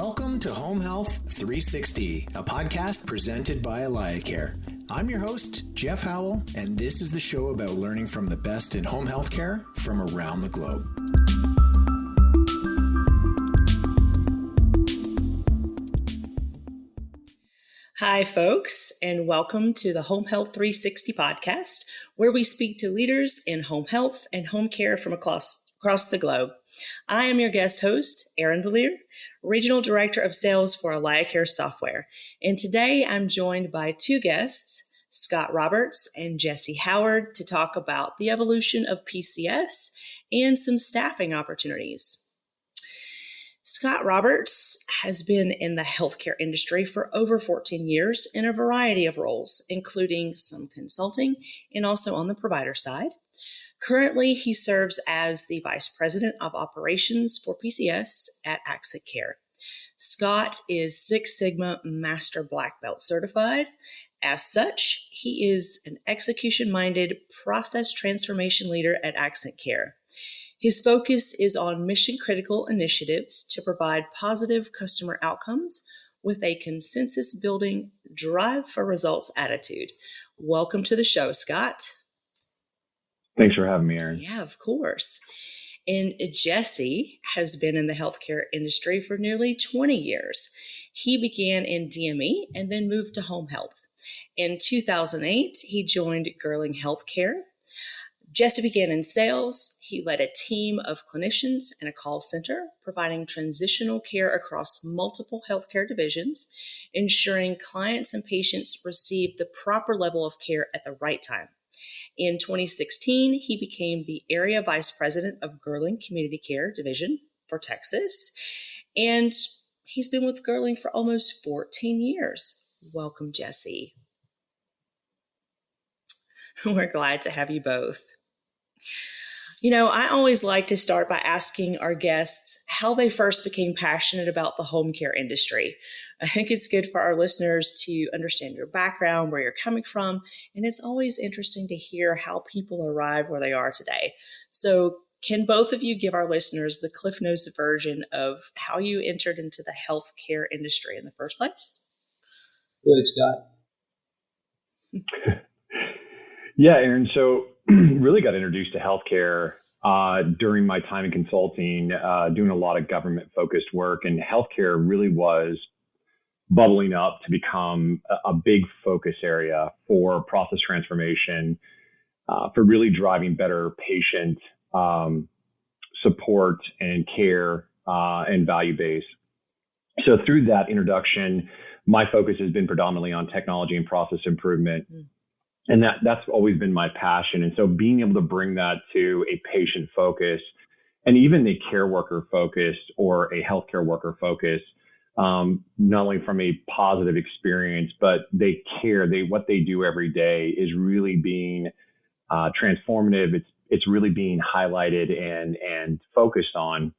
Welcome to Home Health 360, a podcast presented by AlayaCare. I'm your host, Jeff Howell, and this is the show about learning from the best in home health care from around the globe. Hi, folks, and welcome to the Home Health 360 podcast, where we speak to leaders in home health and home care from across the globe. I am your guest host, Erin Valier, Regional Director of Sales for AlayaCare Software. And today I'm joined by two guests, Scott Roberts and Jesse Howard, to talk about the evolution of PCS and some staffing opportunities. Scott Roberts has been in the healthcare industry for over 14 years in a variety of roles, including some consulting and also on the provider side. Currently, he serves as the Vice President of Operations for PCS at Accent Care. Scott is Six Sigma Master Black Belt certified. As such, he is an execution-minded process transformation leader at Accent Care. His focus is on mission-critical initiatives to provide positive customer outcomes with a consensus-building, drive for results attitude. Welcome to the show, Scott. Thanks for having me, Erin. Yeah, of course. And Jesse has been in the healthcare industry for nearly 20 years. He began in DME and then moved to home health. In 2008, he joined Gerling Healthcare. Jesse began in sales. He led a team of clinicians and a call center, providing transitional care across multiple healthcare divisions, ensuring clients and patients receive the proper level of care at the right time. In 2016, he became the Area Vice President of Gerling Community Care Division for Texas, and he's been with Gerling for almost 14 years. Welcome, Jesse. We're glad to have you both. You know, I always like to start by asking our guests how they first became passionate about the home care industry. I think it's good for our listeners to understand your background, where you're coming from, and it's always interesting to hear how people arrive where they are today. So can both of you give our listeners the Cliff Notes version of how you entered into the healthcare industry in the first place? Go ahead, Scott. Yeah, Erin. So really got introduced to healthcare during my time in consulting, doing a lot of government-focused work, and healthcare really was bubbling up to become a big focus area for process transformation, for really driving better patient support and care and value base. So through that introduction, my focus has been predominantly on technology and process improvement. And that's always been my passion. And so being able to bring that to a patient focus and even a care worker focus or a healthcare worker focus, not only from a positive experience, but they care. What they do every day is really being transformative. It's really being highlighted and focused on.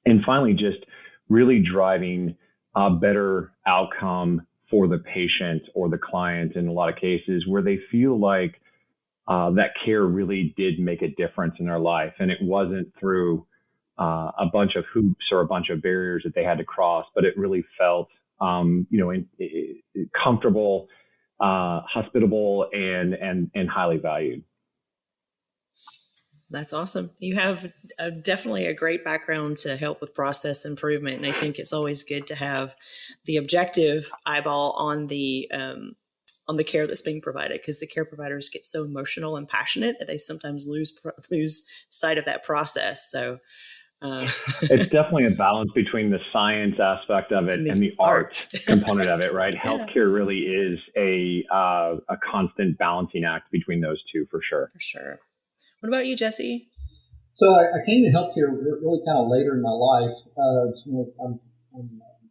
And finally, just really driving a better outcome for the patient or the client in a lot of cases where they feel like that care really did make a difference in their life. And it wasn't through a bunch of hoops or a bunch of barriers that they had to cross, but it really felt, comfortable, hospitable, and highly valued. That's awesome. You have definitely a great background to help with process improvement. And I think it's always good to have the objective eyeball on the care that's being provided, because the care providers get so emotional and passionate that they sometimes lose sight of that process. So it's definitely a balance between the science aspect of it and the art component of it, right? Yeah. Healthcare really is a constant balancing act between those two, for sure. For sure. What about you, Jesse? So I came to healthcare really kind of later in my life. I'm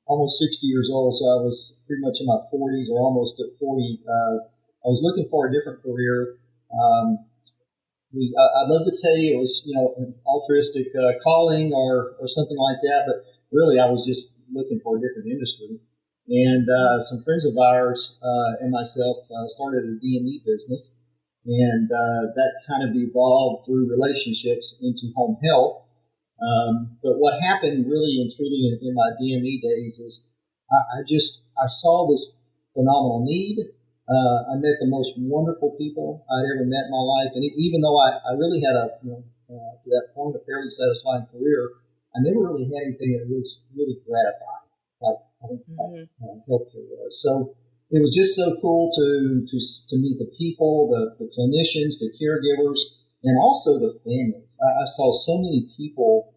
almost 60 years old, so I was pretty much in my 40s or almost at 40. I was looking for a different career. I'd love to tell you it was, an altruistic calling or something like that, but really I was just looking for a different industry. And some friends of ours and myself started a DME business. And that kind of evolved through relationships into home health. But what happened really and truly in my DME days is I saw this phenomenal need. I met the most wonderful people I'd ever met in my life, and even though I really had to that point a fairly satisfying career, I never really had anything that was really gratifying like healthcare was. So it was just so cool to meet the people, the clinicians, the caregivers, and also the families. I saw so many people,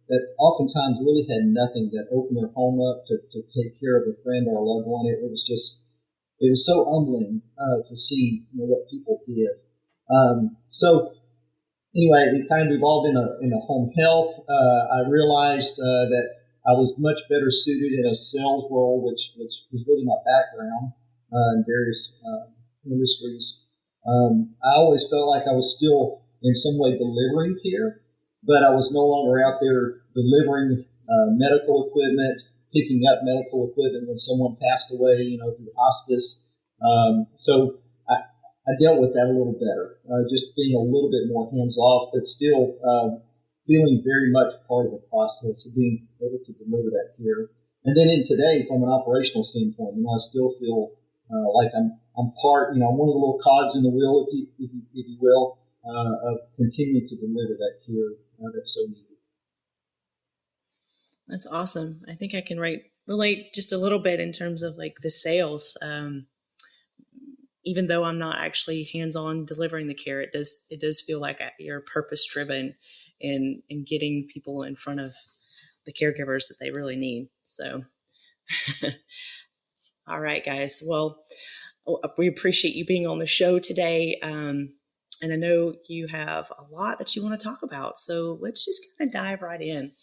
that oftentimes really had nothing, that opened their home up to take care of a friend or a loved one. It was so humbling to see what people did. So anyway, it kind of evolved in a home health. I realized that I was much better suited in a sales role, which was really my background in various industries. I always felt like I was still in some way delivering care, but I was no longer out there delivering medical equipment, picking up medical equipment when someone passed away, through hospice. So I dealt with that a little better, just being a little bit more hands-off, but still feeling very much part of the process of being able to deliver that care. And then in today, from an operational standpoint, I still feel like I'm part, I'm one of the little cogs in the wheel, if you will, of continuing to deliver that care that's so needed. That's awesome. I think I can relate just a little bit in terms of like the sales. Even though I'm not actually hands-on delivering the care, it does feel like you're purpose-driven in getting people in front of the caregivers that they really need. So, all right, guys. Well, we appreciate you being on the show today. And I know you have a lot that you want to talk about. So let's just kind of dive right in.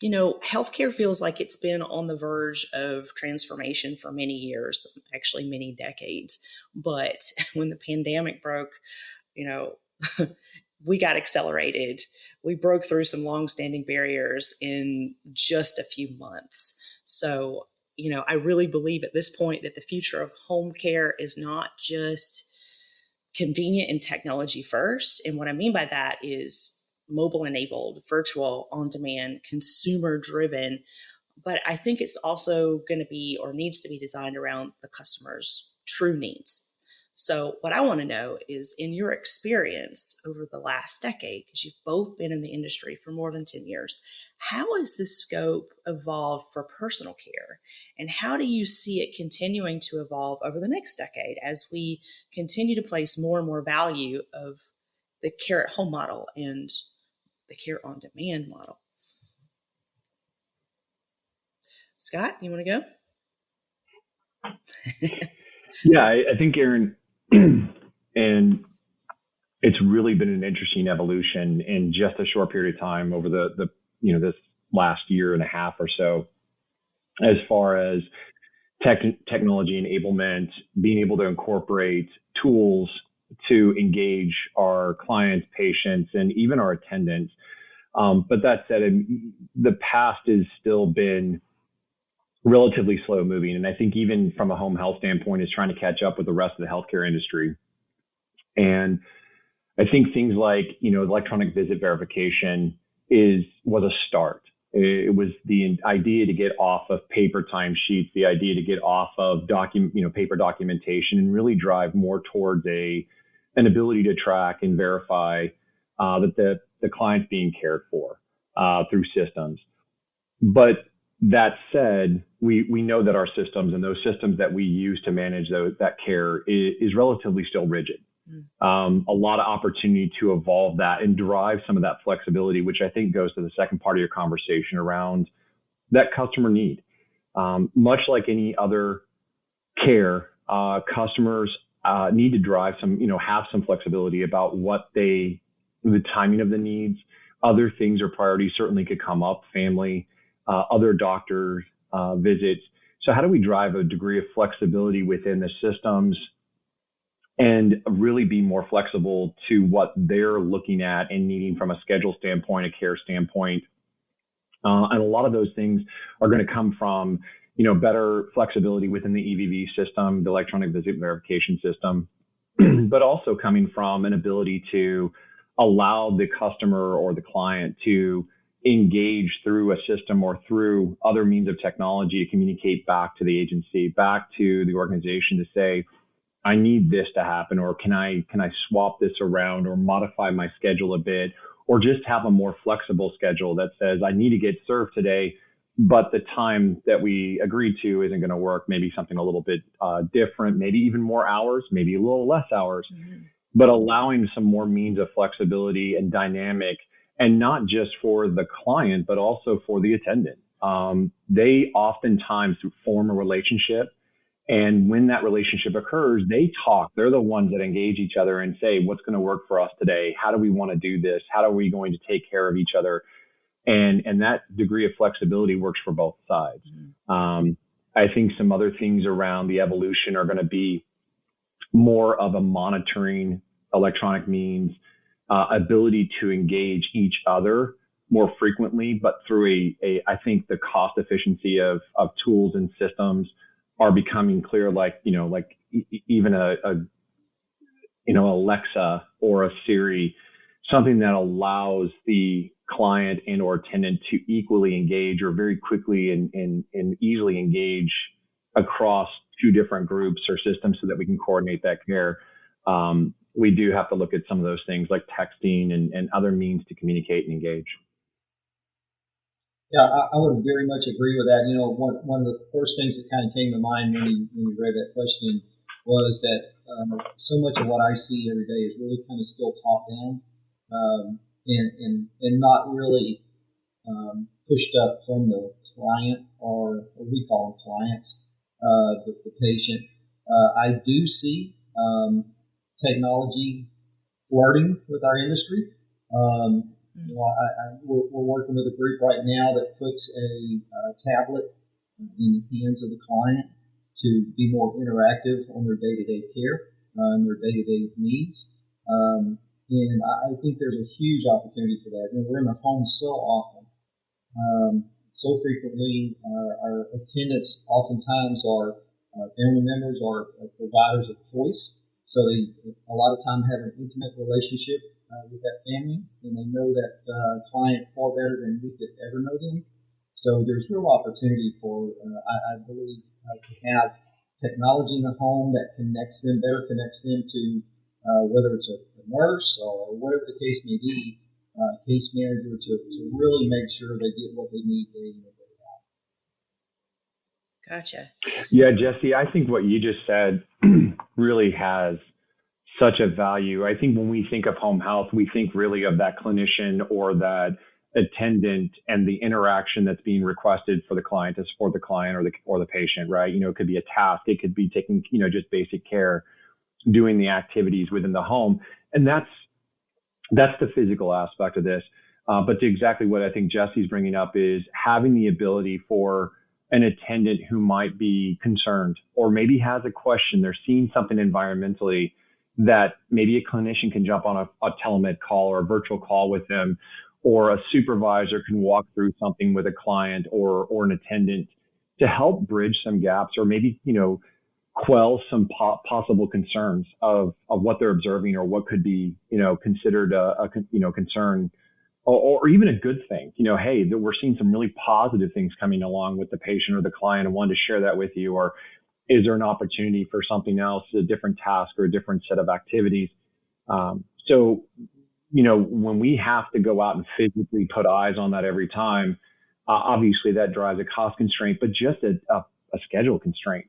Healthcare feels like it's been on the verge of transformation for many years, actually many decades. But when the pandemic broke, we got accelerated. We broke through some longstanding barriers in just a few months. So, I really believe at this point that the future of home care is not just convenient and technology first. And what I mean by that is mobile enabled, virtual, on demand, consumer driven. But I think it's also going to be or needs to be designed around the customer's true needs. So what I want to know is, in your experience over the last decade, because you've both been in the industry for more than 10 years, how has the scope evolved for personal care? And how do you see it continuing to evolve over the next decade as we continue to place more and more value of the care at home model and the care on demand model? Scott, you want to go? Yeah, I think, Aaron, and it's really been an interesting evolution in just a short period of time over the this last year and a half or so, as far as technology enablement, being able to incorporate tools to engage our clients, patients, and even our attendants. But that said, the past has still been relatively slow moving. And I think even from a home health standpoint is trying to catch up with the rest of the healthcare industry. And I think things like, electronic visit verification was a start. It was the idea to get off of paper timesheets, the idea to get off of paper documentation, and really drive more towards an ability to track and verify that the client's being cared for through systems. But that said, we know that our systems and those systems that we use to manage that care is relatively still rigid. A lot of opportunity to evolve that and drive some of that flexibility, which I think goes to the second part of your conversation around that customer need. Much like any other care, customers need to drive have some flexibility about the timing of the needs. Other things or priorities certainly could come up, family, other doctor visits. So how do we drive a degree of flexibility within the systems and really be more flexible to what they're looking at and needing from a schedule standpoint, a care standpoint? And a lot of those things are going to come from, better flexibility within the EVV system, the electronic visit verification system, but also coming from an ability to allow the customer or the client to engage through a system or through other means of technology to communicate back to the agency, back to the organization to say, I need this to happen, or can I swap this around or modify my schedule a bit, or just have a more flexible schedule that says I need to get served today, but the time that we agreed to isn't going to work. Maybe something a little bit different, maybe even more hours, maybe a little less hours, but allowing some more means of flexibility and dynamic, and not just for the client, but also for the attendant. They oftentimes form a relationship. And when that relationship occurs, they talk. They're the ones that engage each other and say, what's going to work for us today? How do we want to do this? How are we going to take care of each other? And that degree of flexibility works for both sides. I think some other things around the evolution are going to be more of a monitoring electronic means, ability to engage each other more frequently, but through I think the cost efficiency of tools and systems are becoming clear, like even a Alexa or a Siri, something that allows the client and or tenant to equally engage or very quickly and easily engage across two different groups or systems so that we can coordinate that care. We do have to look at some of those things like texting and other means to communicate and engage. Yeah, I would very much agree with that. One of the first things that kind of came to mind when you read that question was that so much of what I see every day is really kind of still top down, and not really pushed up from the client or we call them clients, the patient. I do see technology flirting with our industry. We're working with a group right now that puts a tablet in the hands of the client to be more interactive on their day-to-day care and their day-to-day needs. And I think there's a huge opportunity for that. We're in the home so often, so frequently. Our attendants oftentimes are family members or providers of choice. So they a lot of time have an intimate relationship with that family, and they know that client far better than we could ever know them. So there's real opportunity for, I believe, to have technology in the home that connects them to whether it's a nurse or whatever the case may be, case manager, to really make sure they get what they need day in and day out. Gotcha. Yeah, Jesse, I think what you just said really has such a value. I think when we think of home health, we think really of that clinician or that attendant and the interaction that's being requested for the client to support the client or the patient, right? It could be a task. It could be taking, just basic care, doing the activities within the home. And that's the physical aspect of this. But to exactly what I think Jesse's bringing up is having the ability for an attendant who might be concerned or maybe has a question. They're seeing something environmentally that maybe a clinician can jump on a telemed call or a virtual call with them, or a supervisor can walk through something with a client or an attendant to help bridge some gaps, or maybe, quell some possible concerns of what they're observing or what could be, considered a concern or even a good thing. Hey, we're seeing some really positive things coming along with the patient or the client, and wanted to share that with you. Or is there an opportunity for something else, a different task or a different set of activities? So, when we have to go out and physically put eyes on that every time, obviously that drives a cost constraint, but just a schedule constraint.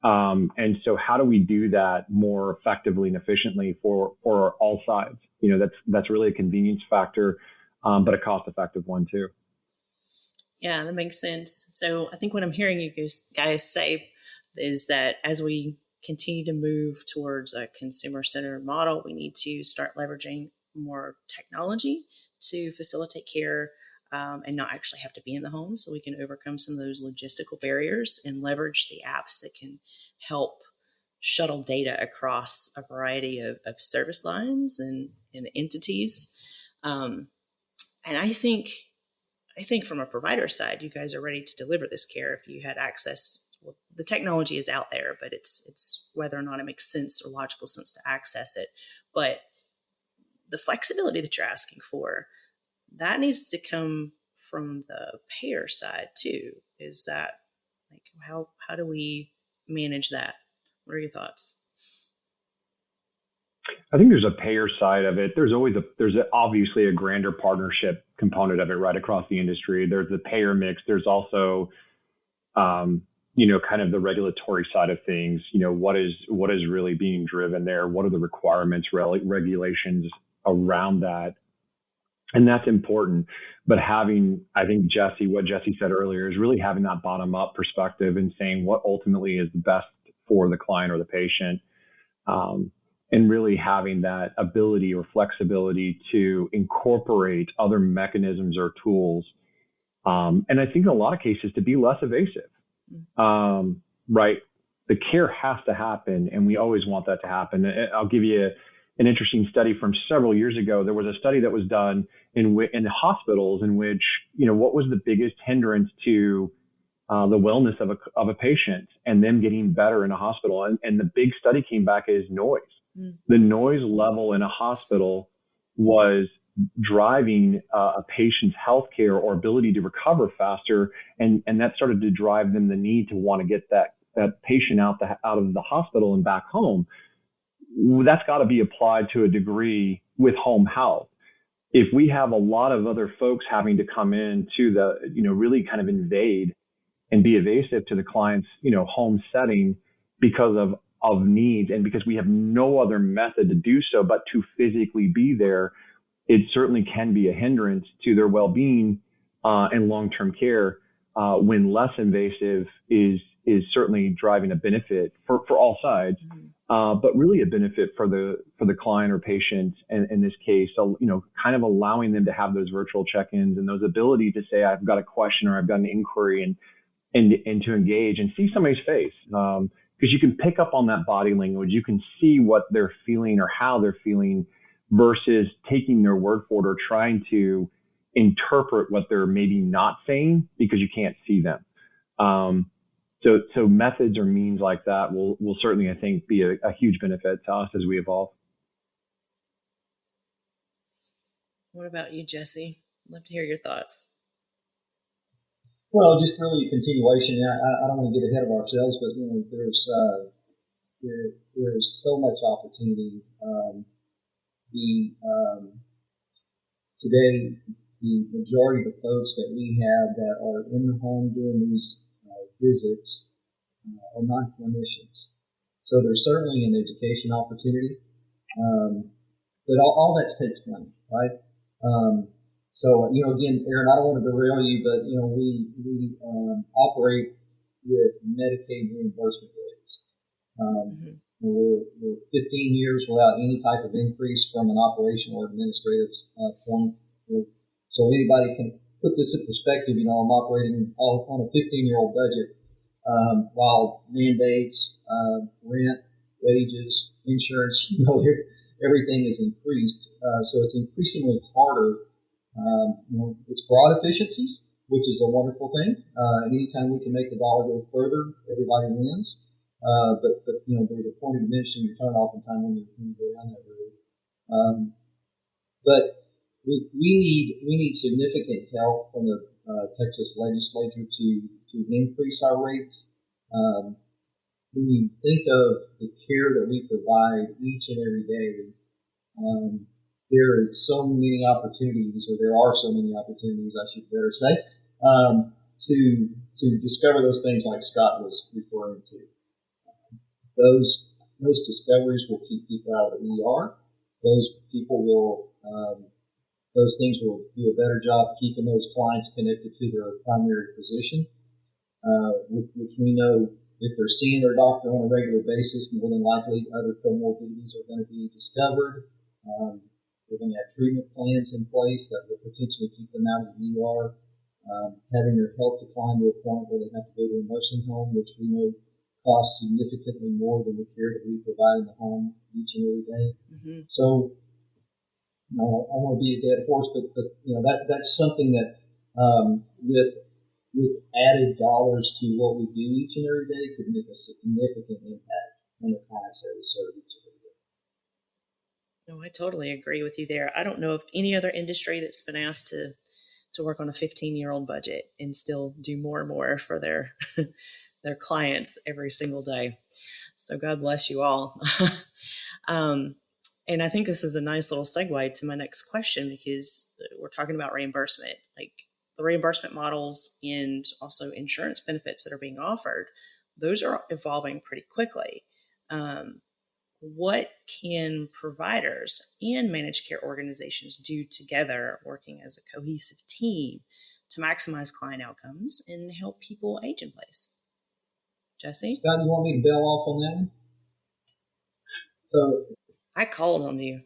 And so how do we do that more effectively and efficiently for all sides? That's really a convenience factor, but a cost-effective one too. Yeah, that makes sense. So I think what I'm hearing you guys say is that as we continue to move towards a consumer-centered model, we need to start leveraging more technology to facilitate care and not actually have to be in the home, so we can overcome some of those logistical barriers and leverage the apps that can help shuttle data across a variety of service lines and entities. And I think from a provider side, you guys are ready to deliver this care if you had access. Well, the technology is out there, but it's whether or not it makes sense or logical sense to access it. But the flexibility that you're asking for, that needs to come from the payer side too. Is that like, how do we manage that? What are your thoughts? I think there's a payer side of it. There's obviously a grander partnership component of it right across the industry. There's the payer mix. There's also, kind of the regulatory side of things. What is really being driven there? What are the requirements, regulations around that? And that's important. But I think what Jesse said earlier is really having that bottom up perspective and saying what ultimately is the best for the client or the patient. And really having that ability or flexibility to incorporate other mechanisms or tools. And I think in a lot of cases to be less evasive, right? The care has to happen, and we always want that to happen. I'll give you an interesting study from several years ago. There was a study that was done in hospitals in which, what was the biggest hindrance to the wellness of a patient and them getting better in a hospital. And the big study came back as noise. The noise level in a hospital was driving a patient's healthcare or ability to recover faster. And that started to drive them the need to want to get that patient out of the hospital and back home. That's got to be applied to a degree with home health. If we have a lot of other folks having to come in to the, really kind of invade and be evasive to the client's, home setting because of needs, and because we have no other method to do so but to physically be there, it certainly can be a hindrance to their well-being and long-term care, when less invasive is certainly driving a benefit for all sides, but really a benefit for the client or patient in this case. So, kind of allowing them to have those virtual check-ins and those ability to say, I've got a question or I've got an inquiry, and to engage and see somebody's face. Because you can pick up on that body language. You can see what they're feeling or how they're feeling versus taking their word for it or trying to interpret what they're maybe not saying because you can't see them. So methods or means like that will certainly, I think, be a huge benefit to us as we evolve. What about you, Jesse? I'd love to hear your thoughts. Well, just really a continuation. I don't want to get ahead of ourselves, but there's so much opportunity. Today, the majority of the folks that we have that are in the home doing these visits are non-clinicians. So there's certainly an education opportunity, but all that takes money, right? So, again, Aaron, I don't want to derail you, but, we operate with Medicaid reimbursement rates. We're 15 years without any type of increase from an operational or administrative point. So anybody can put this in perspective. I'm operating on a 15-year-old budget, while mandates, rent, wages, insurance, everything is increased. So it's increasingly harder. It's broad efficiencies, which is a wonderful thing. Anytime we can make the dollar go further, everybody wins. But there's a point of diminishing return oftentimes when you go down that road. But we need significant help from the Texas legislature to increase our rates. When you think of the care that we provide each and every day, there is so many opportunities, or there are so many opportunities, I should better say, to discover those things like Scott was referring to. Those discoveries will keep people out of the ER. Those things will do a better job keeping those clients connected to their primary physician, which we know if they're seeing their doctor on a regular basis, more than likely other comorbidities are going to be discovered. We're going to have treatment plans in place that will potentially keep them out of the ER, having their health decline to a point where they have to go to a nursing home, which we know costs significantly more than the care that we provide in the home each and every day. Mm-hmm. So, I don't want to be a dead horse, but that's something that with added dollars to what we do each and every day could make a significant impact on the clients that we serve each and every day. No, I totally agree with you there. I don't know of any other industry that's been asked to work on a 15-year-old budget and still do more and more for their their clients every single day. So God bless you all. um, and I think this is a nice little segue to my next question, because we're talking about reimbursement, like the reimbursement models and also insurance benefits that are being offered. Those are evolving pretty quickly. What can providers and managed care organizations do together, working as a cohesive team, to maximize client outcomes and help people age in place? Jesse? Scott, you want me to bail off on that one? So, I called on you.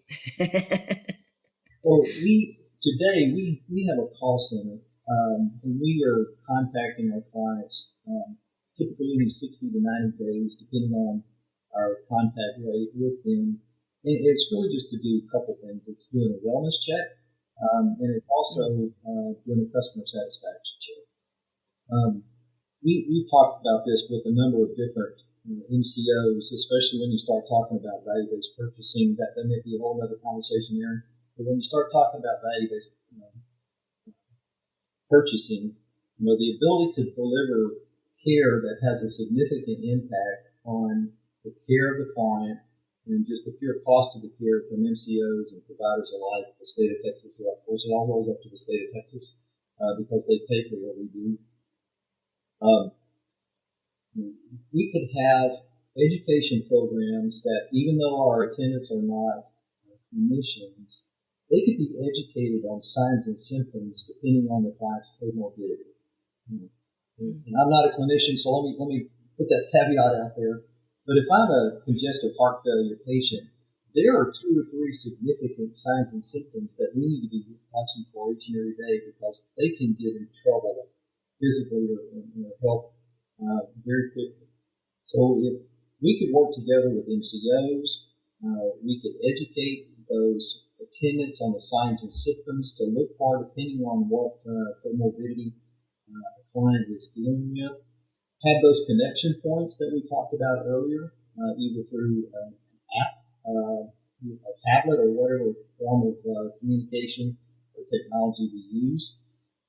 well, today we have a call center, and we are contacting our clients typically in 60 to 90 days, depending on our contact rate with them. And it's really just to do a couple things. It's doing a wellness check, and it's also doing a customer satisfaction check. We've talked about this with a number of different MCOs, especially when you start talking about value-based purchasing. That may be a whole other conversation there. But when you start talking about value-based purchasing, the ability to deliver care that has a significant impact on the care of the client and just the pure cost of the care from MCOs and providers alike, the state of Texas, of course, it all rolls up to the state of Texas because they pay for what we do. We could have education programs that, even though our attendants are not clinicians, they could be educated on signs and symptoms depending on the client's comorbidity. And I'm not a clinician, so let me put that caveat out there. But if I'm a congestive heart failure patient, there are 2 or 3 significant signs and symptoms that we need to be watching for each and every day, because they can get in trouble physically or health very quickly. So if we could work together with MCOs, we could educate those attendants on the signs and symptoms to look for, depending on what comorbidity a client is dealing with. Have those connection points that we talked about earlier, either through an app, a tablet, or whatever form of communication or technology we use.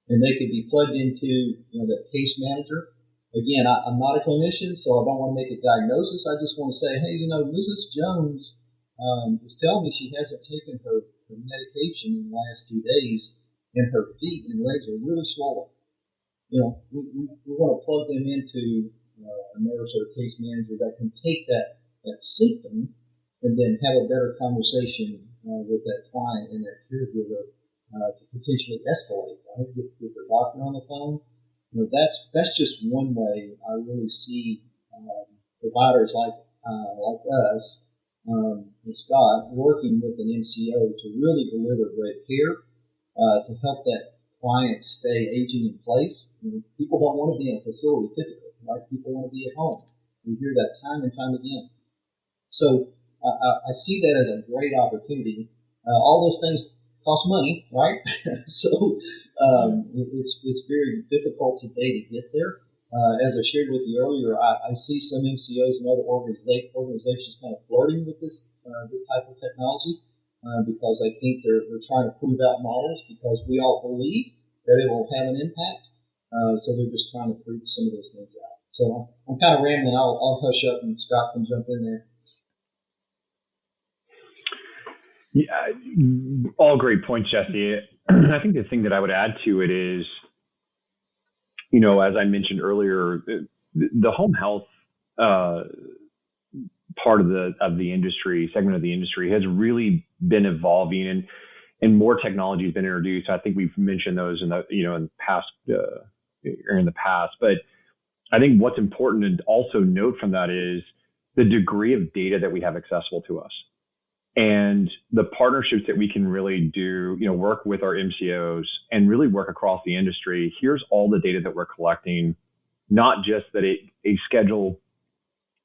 And they could be plugged into that case manager. Again, I'm not a clinician, so I don't want to make a diagnosis. I just want to say, hey, Mrs. Jones is telling me she hasn't taken her medication in the last 2 days, and her feet and legs are really swollen. We want to plug them into a nurse or a case manager that can take that symptom and then have a better conversation with that client and that caregiver to potentially escalate, right? Get the doctor on the phone. That's just one way I really see providers like us and Scott working with an MCO to really deliver great care to help that client stay aging in place. People don't want to be in a facility typically, right? People want to be at home. We hear that time and time again. So I see that as a great opportunity. All those things cost money, right? So it's very difficult today to get there. As I shared with you earlier, I see some MCOs and other organizations kind of flirting with this type of technology. Because I think they're trying to prove out models because we all believe that it will have an impact. So they're just trying to prove some of those things out. So I'm kind of rambling. I'll hush up and Scott can jump in there. Yeah, all great points, Jesse. I think the thing that I would add to it is, as I mentioned earlier, the home health part of the industry, segment of the industry, has really been evolving, and more technology has been introduced. I think we've mentioned those in the past. But I think what's important to also note from that is the degree of data that we have accessible to us, and the partnerships that we can really do. Work with our MCOs and really work across the industry. Here's all the data that we're collecting, not just that a schedule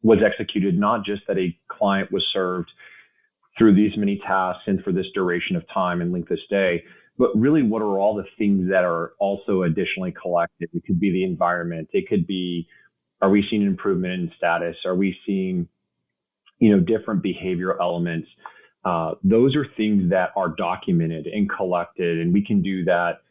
was executed, not just that a client was served through these many tasks and for this duration of time and length of stay, but really what are all the things that are also additionally collected? It could be the environment. It could be, are we seeing an improvement in status? Are we seeing, different behavioral elements? those are things that are documented and collected, and we can do that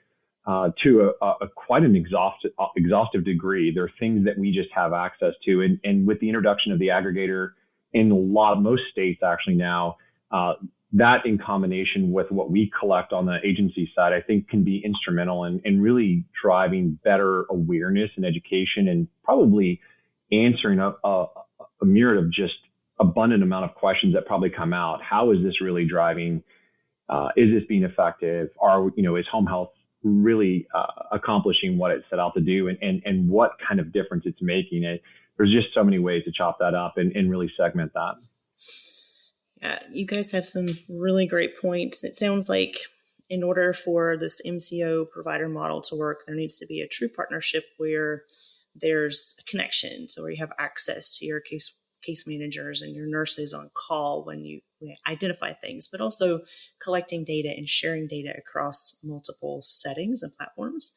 to a quite an exhaustive degree. There are things that we just have access to, and with the introduction of the aggregator in most states actually now, that in combination with what we collect on the agency side, I think can be instrumental in really driving better awareness and education, and probably answering a myriad of just abundant amount of questions that probably come out. How is this really driving? Is this being effective? Is home health really accomplishing what it set out to do, and what kind of difference it's making? There's just so many ways to chop that up and really segment that. Yeah, you guys have some really great points. It sounds like in order for this MCO provider model to work, there needs to be a true partnership where there's a connection, so where you have access to your case managers and your nurses on call when you identify things, but also collecting data and sharing data across multiple settings and platforms.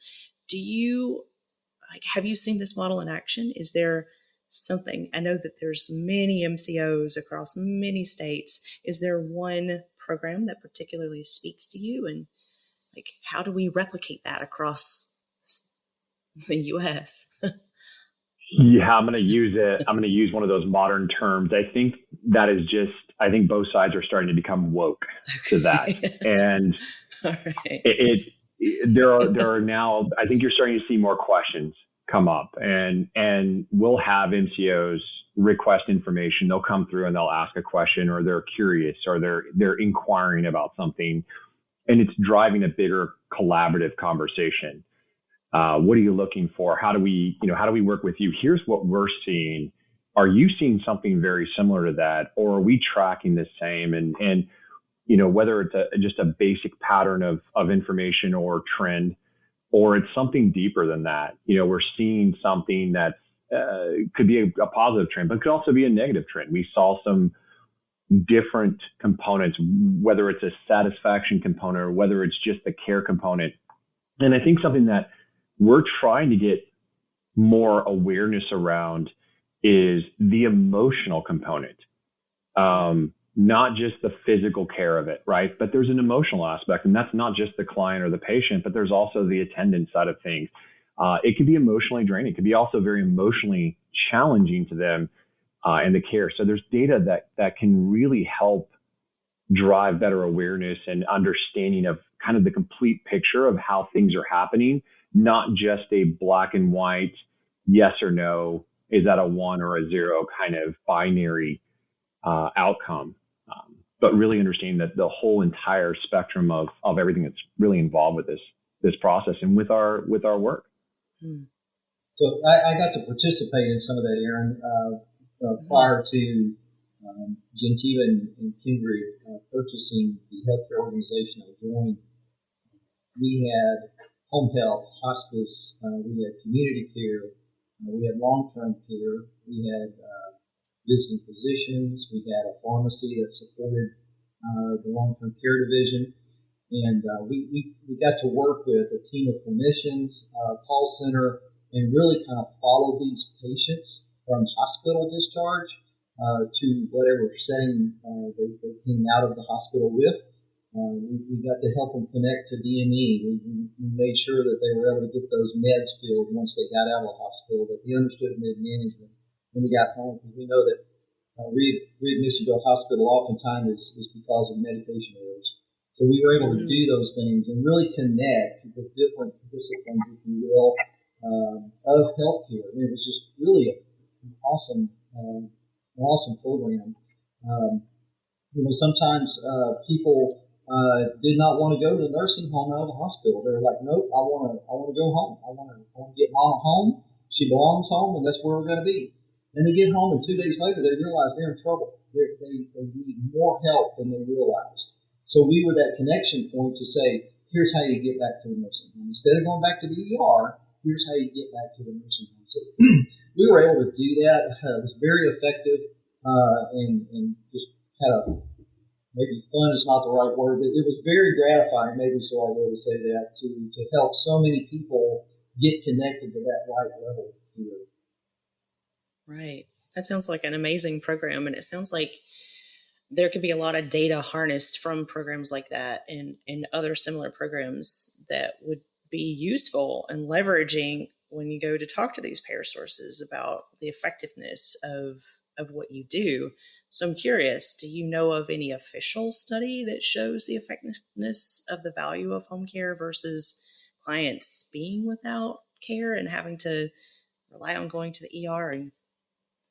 Have you seen this model in action? Is there something? I know that there's many MCOs across many states. Is there one program that particularly speaks to you, and how do we replicate that across the U.S.? Yeah, I'm going to use it. I'm going to use one of those modern terms. I think both sides are starting to become woke to that. And right. There are now, I think you're starting to see more questions come up, and we'll have MCOs request information. They'll come through and they'll ask a question, or they're curious, or they're inquiring about something, and it's driving a bigger collaborative conversation. What are you looking for? How do we work with you? Here's what we're seeing. Are you seeing something very similar to that, or are we tracking the same? And whether it's just a basic pattern of information or trend, or it's something deeper than that. We're seeing something that could be a positive trend, but could also be a negative trend. We saw some different components, whether it's a satisfaction component or whether it's just the care component. And I think something that we're trying to get more awareness around is the emotional component, not just the physical care of it, right? But there's an emotional aspect, and that's not just the client or the patient, but there's also the attendant side of things. It can be emotionally draining. It can be also very emotionally challenging to them and the care. So there's data that can really help drive better awareness and understanding of kind of the complete picture of how things are happening, not just a black and white, yes or no, is that a 1 or a 0 kind of binary outcome, but really understanding that the whole entire spectrum of everything that's really involved with this process and with our work. So I got to participate in some of that, Aaron, prior to Gentiva and Kindred purchasing the healthcare organization I joined. We had home health, hospice, we had community care, we had long-term care, we had visiting physicians, we had a pharmacy that supported the long-term care division, and we got to work with a team of clinicians, call center, and really kind of follow these patients from hospital discharge to whatever setting they came out of the hospital with. We got to help them connect to DME. We made sure that they were able to get those meds filled once they got out of the hospital, that they understood med management when they got home, because we know that readmission to a hospital oftentimes is because of medication errors. So we were able to do those things and really connect with different disciplines, if you will, of healthcare. And it was just really an awesome program. Sometimes people did not want to go to the nursing home out of the hospital. They were like, nope, I want to go home. I want to get mama home. She belongs home, and that's where we're going to be. And they get home, and 2 days later, they realize they're in trouble. They need more help than they realized. So we were that connection point to say, here's how you get back to the nursing home. Instead of going back to the ER, here's how you get back to the nursing home. So we were able to do that. It was very effective and just had maybe fun is not the right word, but it was very gratifying, maybe is the right way to say that, to help so many people get connected to that right level here. Right. That sounds like an amazing program. And it sounds like there could be a lot of data harnessed from programs like that and other similar programs that would be useful in leveraging when you go to talk to these payer sources about the effectiveness of what you do. So I'm curious, do you know of any official study that shows the effectiveness of the value of home care versus clients being without care and having to rely on going to the ER and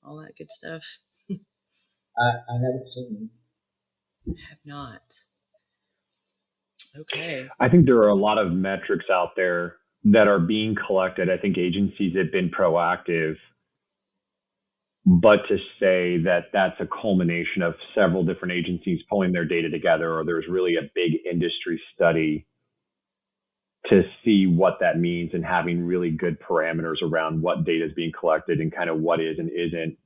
all that good stuff? I haven't seen them. Have not. Okay. I think there are a lot of metrics out there that are being collected. I think agencies have been proactive, but to say that that's a culmination of several different agencies pulling their data together, or there's really a big industry study to see what that means and having really good parameters around what data is being collected and kind of what is and isn't,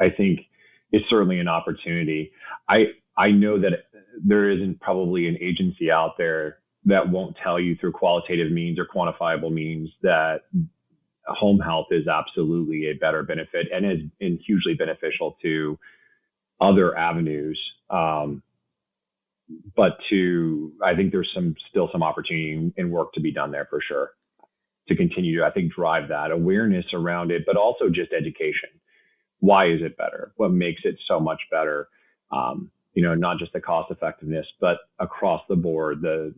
I think is certainly an opportunity. I know that there isn't probably an agency out there that won't tell you through qualitative means or quantifiable means that home health is absolutely a better benefit and is hugely beneficial to other avenues. But I think there's still some opportunity and work to be done there for sure to continue to, I think, drive that awareness around it, but also just education. Why is it better? What makes it so much better? Not just the cost effectiveness, but across the board, the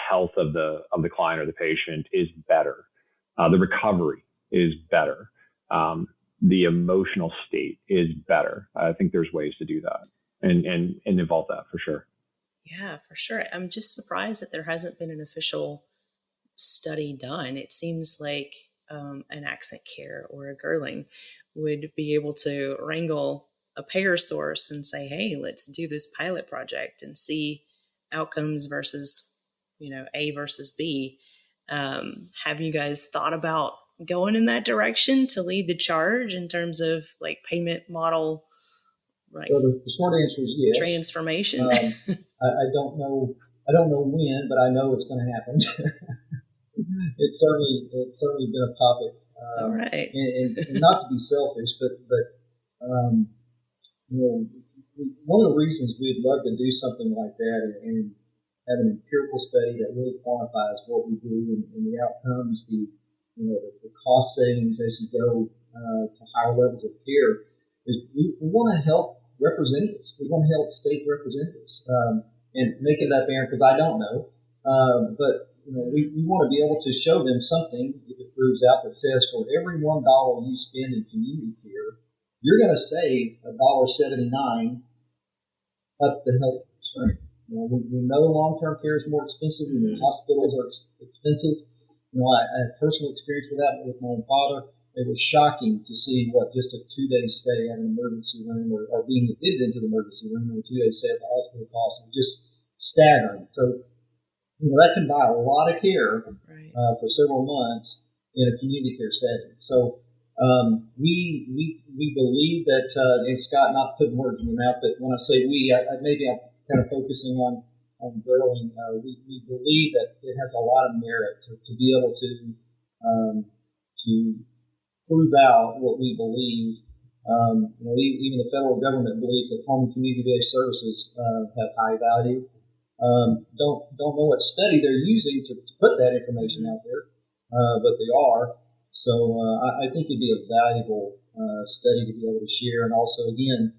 health of the client or the patient is better. The recovery is better. The emotional state is better. I think there's ways to do that and involve that for sure. Yeah, for sure. I'm just surprised that there hasn't been an official study done. It seems like an Accent Care or a Gerling would be able to wrangle a payer source and say, hey, let's do this pilot project and see outcomes versus, A versus B. Have you guys thought about going in that direction to lead the charge in terms of like payment model? Right. So the short answer is yes. Transformation. I don't know when, but I know it's going to happen. It's certainly been a topic. All right. And not to be selfish, but one of the reasons we'd love to do something like that and have an empirical study that really quantifies what we do and the outcomes, the cost savings as you go to higher levels of care, is we want to help representatives. We want to help state representatives and make it up there because I don't know, but we want to be able to show them something if it proves out that says for every $1 you spend in community care, you're going to save $1.79 up the health care. We know long-term care is more expensive. We know hospitals are expensive. I had personal experience with that with my own father. It was shocking to see what just a 2-day stay at an emergency room or being admitted into the emergency room and a 2-day stay at the hospital cost. It was just staggering. So, that can buy a lot of care for several months in a community care setting. So, we believe that, and Scott, not putting words in your mouth, but when I say we, maybe I'm kind of focusing on Gerling. We believe that it has a lot of merit to be able to prove out what we believe. Even the federal government believes that home and community-based services have high value. Don't know what study they're using to put that information out there, but they are. So I think it'd be a valuable study to be able to share, and also, again,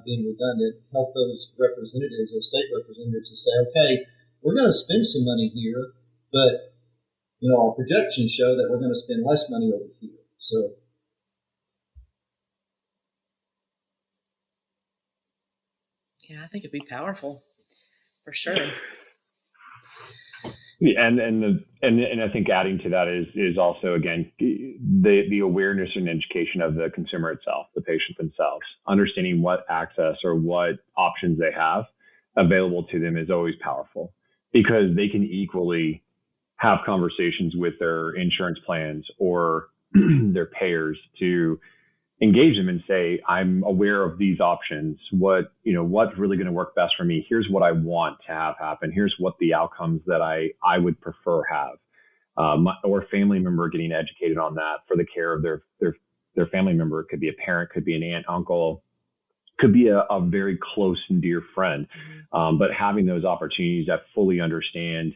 being redundant, help those representatives or state representatives to say, okay, we're going to spend some money here, but our projections show that we're going to spend less money over here. So. Yeah, I think it'd be powerful for sure. And I think adding to that is also, again, the awareness and education of the consumer itself, the patient themselves, understanding what access or what options they have available to them is always powerful, because they can equally have conversations with their insurance plans or their payers to engage them and say, I'm aware of these options. What's really going to work best for me? Here's what I want to have happen. Here's what the outcomes that I would prefer have. Or a family member getting educated on that for the care of their family member. It could be a parent, could be an aunt, uncle, could be a very close and dear friend. But having those opportunities that fully understand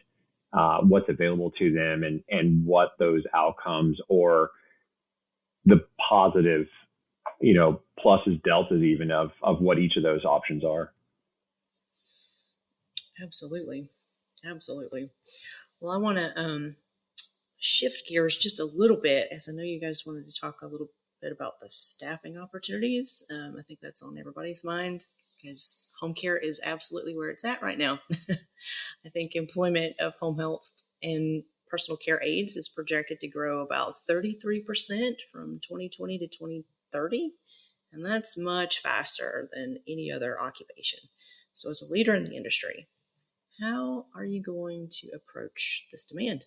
what's available to them and what those outcomes or the positive, pluses, deltas even of what each of those options are. Absolutely. Well, I want to shift gears just a little bit, as I know you guys wanted to talk a little bit about the staffing opportunities. I think that's on everybody's mind because home care is absolutely where it's at right now. I think employment of home health and personal care aides is projected to grow about 33% from 2020 to 2030. And that's much faster than any other occupation. So as a leader in the industry, how are you going to approach this demand?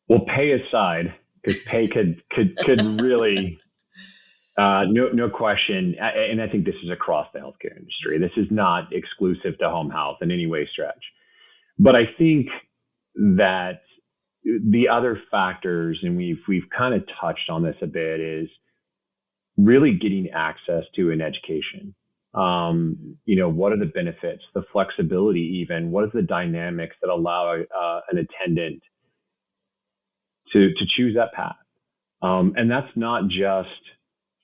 Well, pay aside, because pay could really, no question. And I think this is across the healthcare industry. This is not exclusive to home health in any way stretch. But I think that the other factors, and we've kind of touched on this a bit, is really getting access to an education. What are the benefits, the flexibility, even what is the dynamics that allow an attendant to choose that path? And that's not just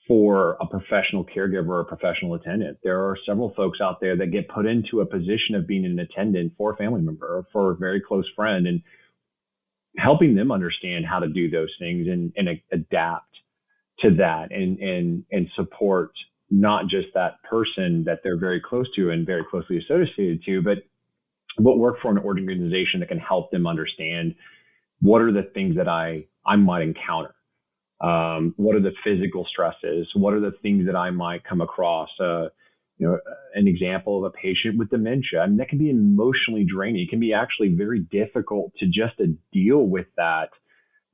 for a professional caregiver or a professional attendant. There are several folks out there that get put into a position of being an attendant for a family member or for a very close friend, and helping them understand how to do those things and adapt to that and support not just that person that they're very close to and very closely associated to, but work for an organization that can help them understand what are the things that I might encounter. What are the physical stresses? What are the things that I might come across? An example of a patient with dementia, that can be emotionally draining. It can be actually very difficult to just deal with that,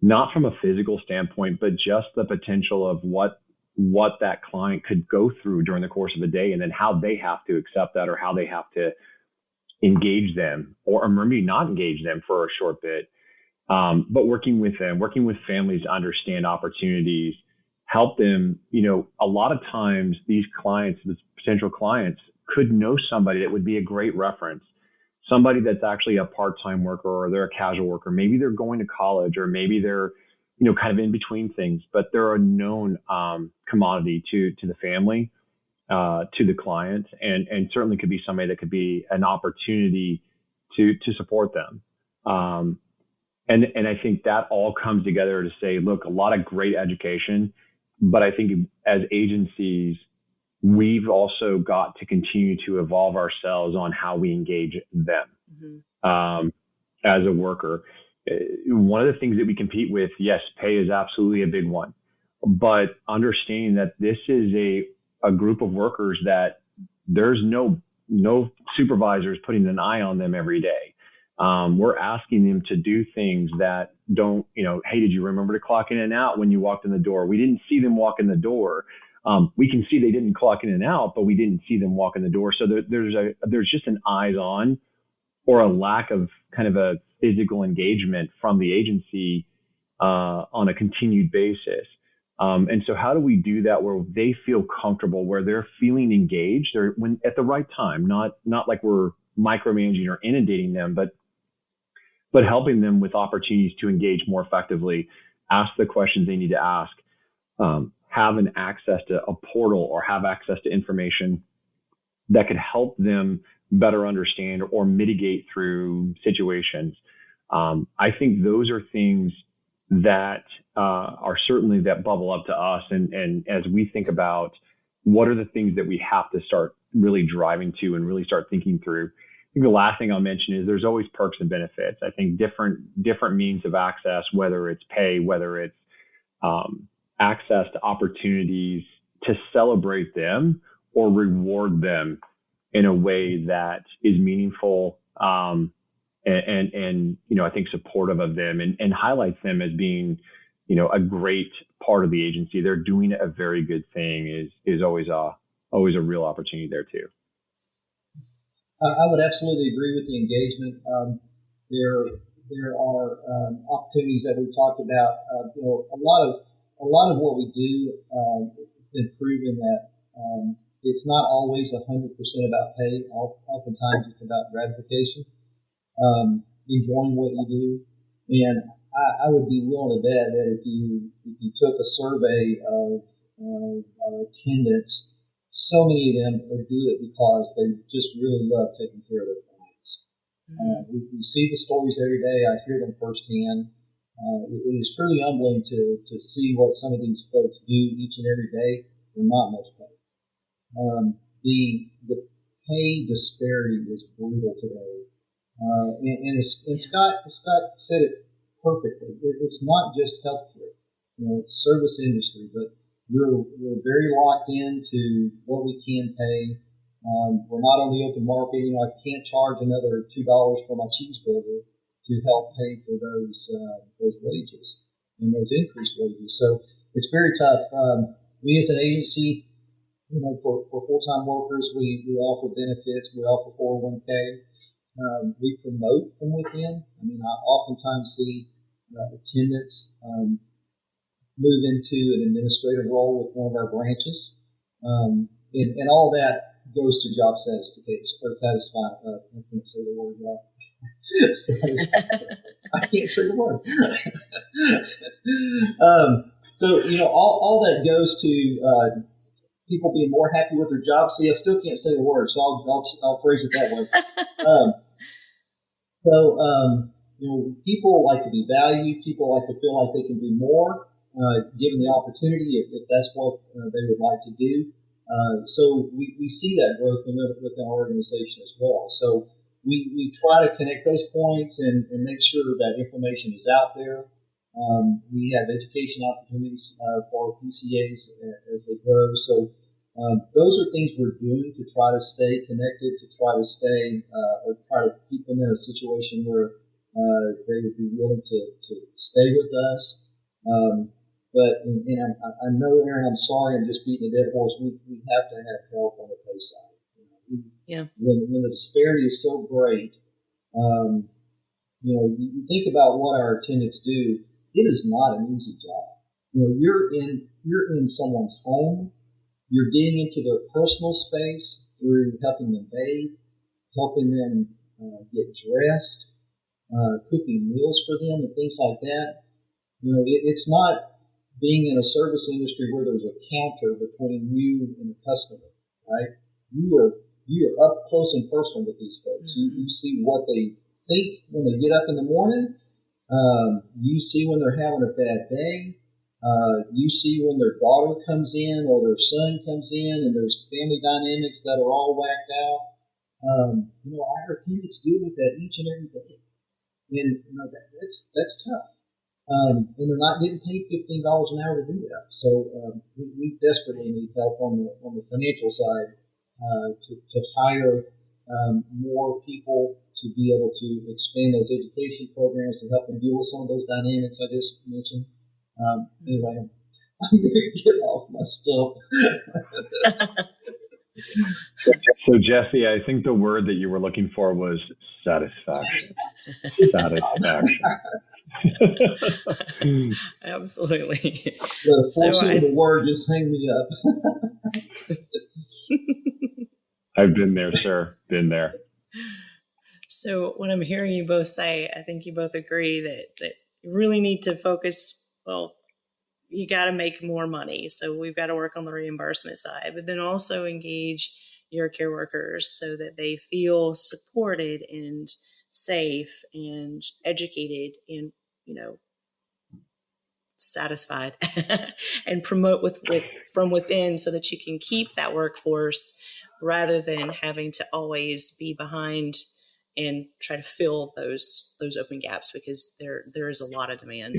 not from a physical standpoint, but just the potential of what that client could go through during the course of a day, and then how they have to accept that, or how they have to engage them, or maybe not engage them for a short bit. But working with them, working with families to understand opportunities, help them. A lot of times these clients, these potential clients, could know somebody that would be a great reference, somebody that's actually a part-time worker, or they're a casual worker. Maybe they're going to college, or maybe they're, kind of in between things, but they're a known commodity to the family, to the client, and certainly could be somebody that could be an opportunity to support them. And I think that all comes together to say, look, a lot of great education, but I think as agencies, we've also got to continue to evolve ourselves on how we engage them. As a worker. One of the things that we compete with, yes, pay is absolutely a big one, but understanding that this is a group of workers that there's no supervisors putting an eye on them every day. We're asking them to do things that don't, hey, did you remember to clock in and out when you walked in the door? We didn't see them walk in the door. We can see they didn't clock in and out, but we didn't see them walk in the door. So there's just an eyes on, or a lack of kind of a physical engagement from the agency on a continued basis. And so how do we do that where they feel comfortable, where they're feeling engaged, or when at the right time, not like we're micromanaging or inundating them, but helping them with opportunities to engage more effectively, ask the questions they need to ask, have an access to a portal, or have access to information that could help them better understand or mitigate through situations. I think those are things that are certainly that bubble up to us. And as we think about what are the things that we have to start really driving to and really start thinking through, I think the last thing I'll mention is there's always perks and benefits. I think different means of access, whether it's pay, whether it's access to opportunities to celebrate them or reward them in a way that is meaningful, and I think supportive of them and highlights them as being, a great part of the agency. They're doing a very good thing is always a real opportunity there too. I would absolutely agree with the engagement. There are opportunities that we talked about. A lot of a lot of what we do, it's been proven that it's not always 100% about pay. Oftentimes it's about gratification, enjoying what you do. And I would be willing to bet that if you took a survey of our attendants, so many of them would do it because they just really love taking care of their clients. We see the stories every day. I hear them firsthand. It is truly humbling to see what some of these folks do each and every day for not much pay. The pay disparity is brutal today, and Scott said it perfectly. It's not just healthcare, it's service industry, but we're very locked into what we can pay. We're not on the open market. I can't charge another $2 for my cheeseburger to help pay for those wages and those increased wages. So it's very tough. We as an agency, for full-time workers, we offer benefits. We offer 401k. We promote from within. I oftentimes see attendants move into an administrative role with one of our branches. And all that goes to job satisfaction or satisfying. I can't say the word, y'all. I can't say the word. So, all that goes to people being more happy with their job. See, I still can't say the word, so I'll phrase it that way. People like to be valued. People like to feel like they can do more, given the opportunity, if that's what they would like to do. So we see that growth within our organization as well. So we try to connect those points and make sure that information is out there. We have education opportunities for our PCAs as they grow. So those are things we're doing to try to stay connected, to try to stay or try to keep them in a situation where they would be willing to stay with us. But I know, Aaron, I'm sorry, I'm just beating a dead horse. We have to have help on the pay side. When the disparity is so great, you think about what our attendants do. It is not an easy job. You're in someone's home. You're getting into their personal space through helping them bathe, helping them get dressed, cooking meals for them, and things like that. It's not being in a service industry where there's a counter between you and the customer, right? You are up close and personal with these folks. You see what they think when they get up in the morning. You see when they're having a bad day. You see when their daughter comes in or their son comes in, and there's family dynamics that are all whacked out. Our attendants deal with that each and every day, and that's tough. And they're not getting paid $15 an hour to do that. So we desperately need help on the financial side to hire more people to be able to expand those education programs to help them deal with some of those dynamics I just mentioned. Anyway, I'm going to get off my stuff. So, Jesse, I think the word that you were looking for was satisfaction. Satisfaction. Absolutely. The forcing of the word just hang me up. I've been there, sir. Been there. So what I'm hearing you both say, I think you both agree that you really need to focus. Well, you got to make more money. So we've got to work on the reimbursement side, but then also engage your care workers so that they feel supported and safe and educated and, satisfied and promote from within so that you can keep that workforce rather than having to always be behind and try to fill those open gaps, because there is a lot of demand,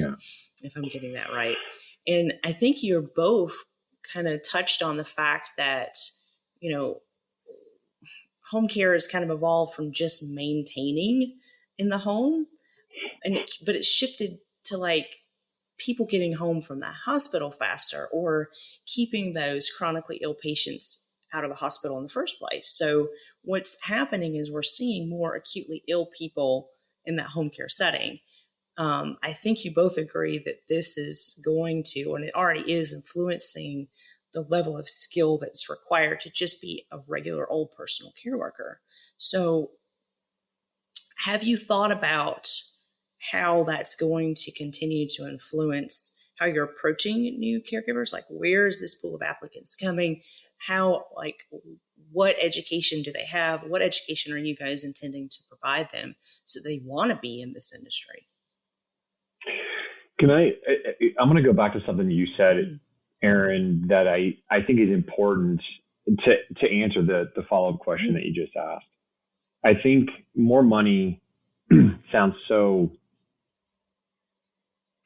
if I'm getting that right. And I think you're both kind of touched on the fact that, home care has kind of evolved from just maintaining in the home, but it's shifted to people getting home from the hospital faster or keeping those chronically ill patients out of the hospital in the first place. So what's happening is we're seeing more acutely ill people in that home care setting. I think you both agree that this is going to, and it already is influencing the level of skill that's required to just be a regular old personal care worker. So have you thought about how that's going to continue to influence how you're approaching new caregivers? Like, where is this pool of applicants coming? How, like, what education do they have? What education are you guys intending to provide them so they want to be in this industry? I'm going to go back to something you said, Erin, that I think is important to answer the follow-up question that you just asked. I think more money sounds so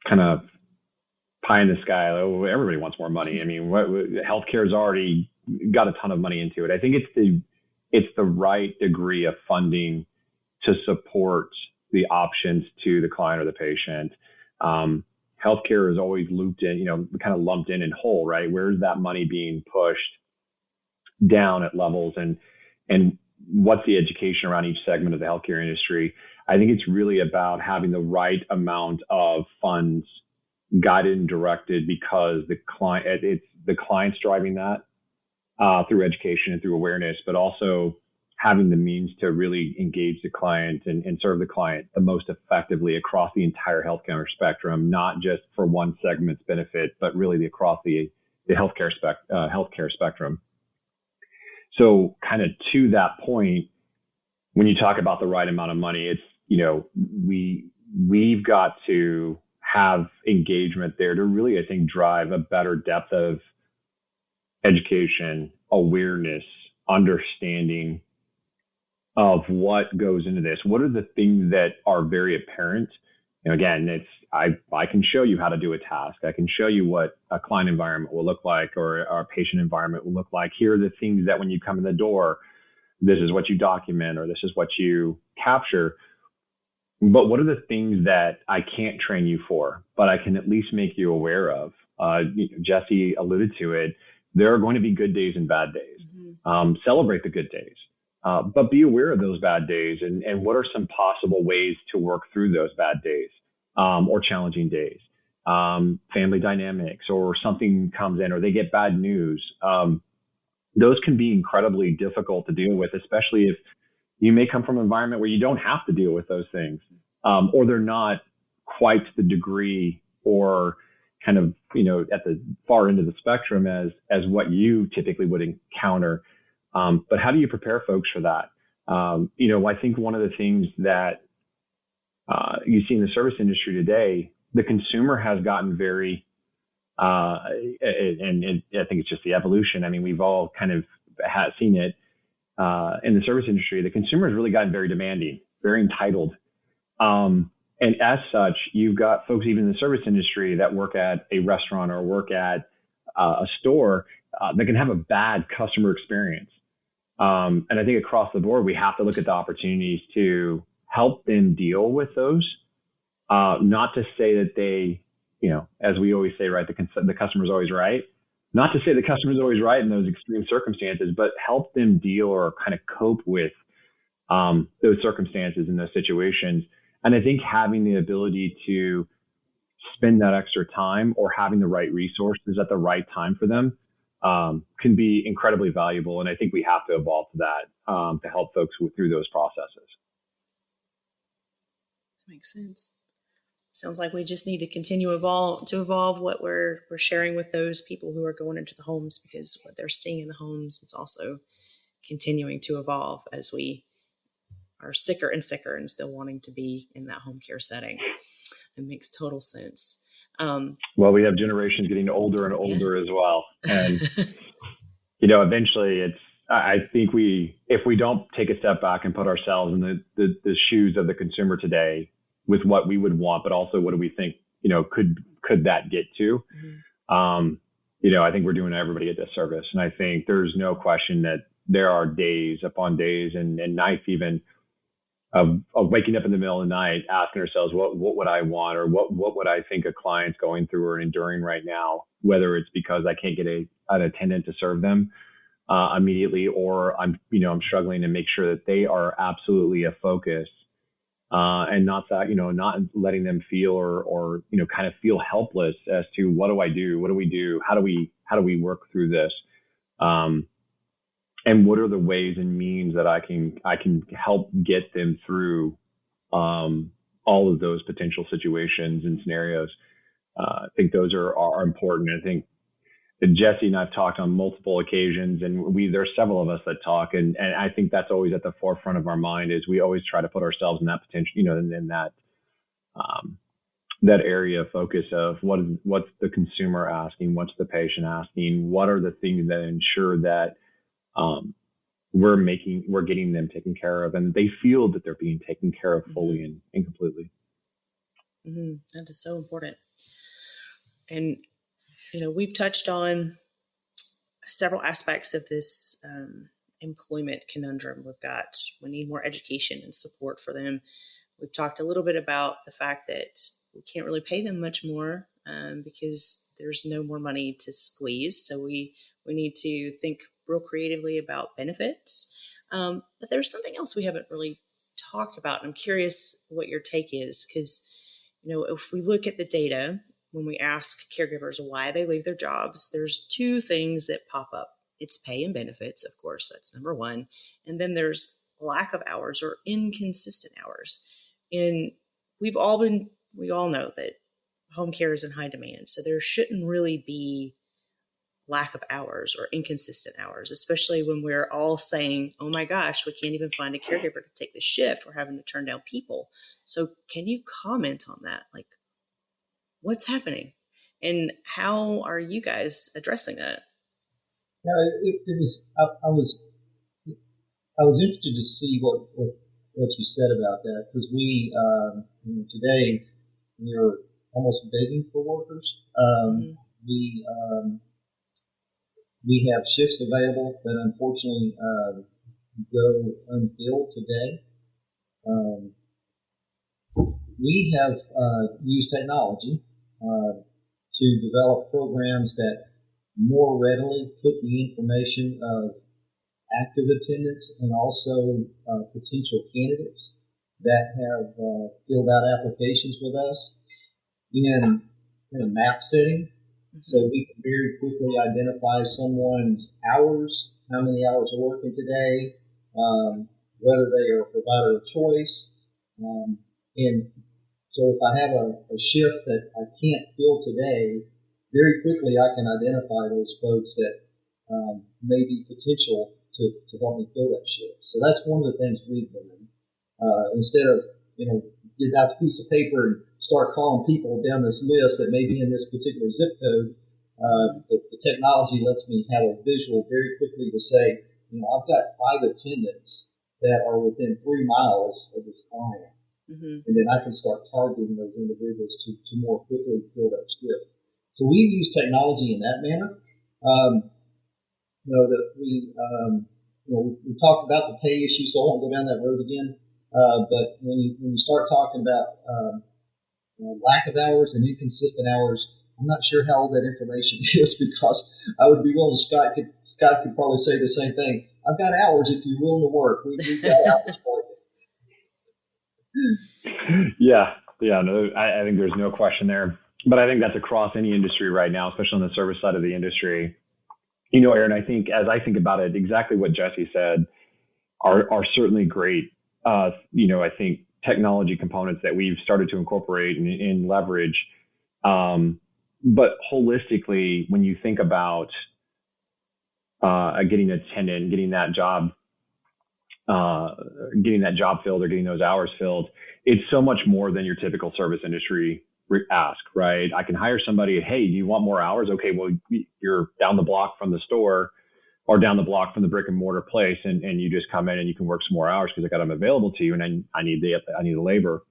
kind of pie in the sky. Oh, everybody wants more money. I mean, healthcare has already got a ton of money into it. I think it's the right degree of funding to support the options to the client or the patient. Healthcare is always looped in, kind of lumped in and whole, right? Where's that money being pushed down at levels, and what's the education around each segment of the healthcare industry? I think it's really about having the right amount of funds guided and directed, because the client's driving that through education and through awareness, but also having the means to really engage the client and serve the client the most effectively across the entire healthcare spectrum, not just for one segment's benefit, but really across the healthcare spectrum. So kind of to that point, when you talk about the right amount of money, it's, we've got to have engagement there to really, I think, drive a better depth of education, awareness, understanding of what goes into this. What are the things that are very apparent? Again, I can show you how to do a task. I can show you what a client environment will look like, or a patient environment will look like. Here are the things that when you come in the door, this is what you document, or this is what you capture. But what are the things that I can't train you for, but I can at least make you aware of? Jesse alluded to it. There are going to be good days and bad days. Mm-hmm. Celebrate the good days, but be aware of those bad days, and what are some possible ways to work through those bad days or challenging days. Family dynamics, or something comes in, or they get bad news. Those can be incredibly difficult to deal with, especially if you may come from an environment where you don't have to deal with those things, or they're not quite to the degree or kind of, at the far end of the spectrum as what you typically would encounter. But how do you prepare folks for that? I think one of the things that you see in the service industry today, the consumer has gotten very, and I think it's just the evolution. I mean, we've all kind of seen it in the service industry. The consumer has really gotten very demanding, very entitled. And as such, you've got folks even in the service industry that work at a restaurant or work at a store that can have a bad customer experience. And I think across the board, we have to look at the opportunities to help them deal with those. Not to say that they, as we always say, right, the customer's always right. Not to say the customer's always right in those extreme circumstances, but help them deal or kind of cope with those circumstances and those situations. And I think having the ability to spend that extra time, or having the right resources at the right time for them, can be incredibly valuable. And I think we have to evolve to that to help folks through those processes. Makes sense. Sounds like we just need to continue to evolve what we're sharing with those people who are going into the homes, because what they're seeing in the homes is also continuing to evolve as we are sicker and sicker and still wanting to be in that home care setting. It makes total sense. Well, we have generations getting older and older as well. And, eventually I think if we don't take a step back and put ourselves in the shoes of the consumer today with what we would want, but also what do we think, could that get to? Mm-hmm. I think we're doing everybody a disservice. And I think there's no question that there are days upon days and nights even of waking up in the middle of the night, asking ourselves, what would I want, or what would I think a client's going through or enduring right now, whether it's because I can't get an attendant to serve them immediately, or I'm struggling to make sure that they are absolutely a focus and not that, not letting them feel or kind of feel helpless as to what do I do? What do we do? How do we work through this? And what are the ways and means that I can help get them through all of those potential situations and scenarios? I think those are important. I think that Jesse and I've talked on multiple occasions, and there's several of us that talk, and I think that's always at the forefront of our mind. Is we always try to put ourselves in that potential, in that area of focus of what's the consumer asking, what's the patient asking, what are the things that ensure that we're getting them taken care of, and they feel that they're being taken care of fully and completely. Mm-hmm. That is so important. And we've touched on several aspects of this employment conundrum. We need more education and support for them. We've talked a little bit about the fact that we can't really pay them much more because there's no more money to squeeze. So we need to think real creatively about benefits. But there's something else we haven't really talked about. And I'm curious what your take is, because, if we look at the data, when we ask caregivers why they leave their jobs, there's two things that pop up. It's pay and benefits, of course, that's number one. And then there's lack of hours or inconsistent hours. And we all know that home care is in high demand. So there shouldn't really be lack of hours or inconsistent hours, especially when we're all saying, oh my gosh, we can't even find a caregiver to take the shift. We're having to turn down people. So can you comment on that? Like, what's happening and how are you guys addressing that? I was interested to see what you said about that, because we today we are almost begging for workers. We have shifts available that unfortunately go unfilled today. We have used technology to develop programs that more readily put the information of active attendants and also potential candidates that have filled out applications with us in a map setting. So we can very quickly identify someone's hours, how many hours they're working today, whether they are a provider of choice. And so if I have a shift that I can't fill today, very quickly I can identify those folks that may be potential to help me fill that shift. So that's one of the things we've done. Instead of, get out the piece of paper and start calling people down this list that may be in this particular zip code, the technology lets me have a visual very quickly to say, I've got 5 attendants that are within 3 miles of this client. Mm-hmm. And then I can start targeting those individuals to more quickly fill that shift. So we use technology in that manner. We talked about the pay issue, so I won't go down that road again. But when you start talking about lack of hours and inconsistent hours, I'm not sure how old that information is, because I would be willing. Scott could probably say the same thing. I've got hours if you're willing to work. We've got hours for you. Yeah. No, I think there's no question there. But I think that's across any industry right now, especially on the service side of the industry. Aaron, I think as I think about it, exactly what Jesse said are certainly great. I think technology components that we've started to incorporate and leverage. But holistically, when you think about getting an attendant, getting that job filled or getting those hours filled, it's so much more than your typical service industry ask, right? I can hire somebody. Hey, do you want more hours? Okay, well, you're down the block from the store or down the block from the brick and mortar place, and you just come in and you can work some more hours because I got them available to you, and I need the labor.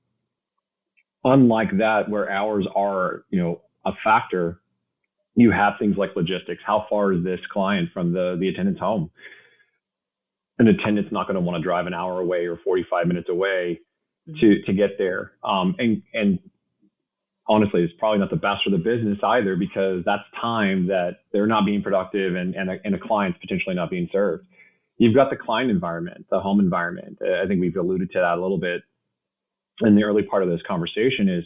Unlike that, where hours are, a factor, you have things like logistics. How far is this client from the attendant's home? An attendant's not going to want to drive an hour away or 45 minutes away to get there. And honestly, it's probably not the best for the business either, because that's time that they're not being productive and a client's potentially not being served. You've got the client environment, the home environment. I think we've alluded to that a little bit in the early part of this conversation is,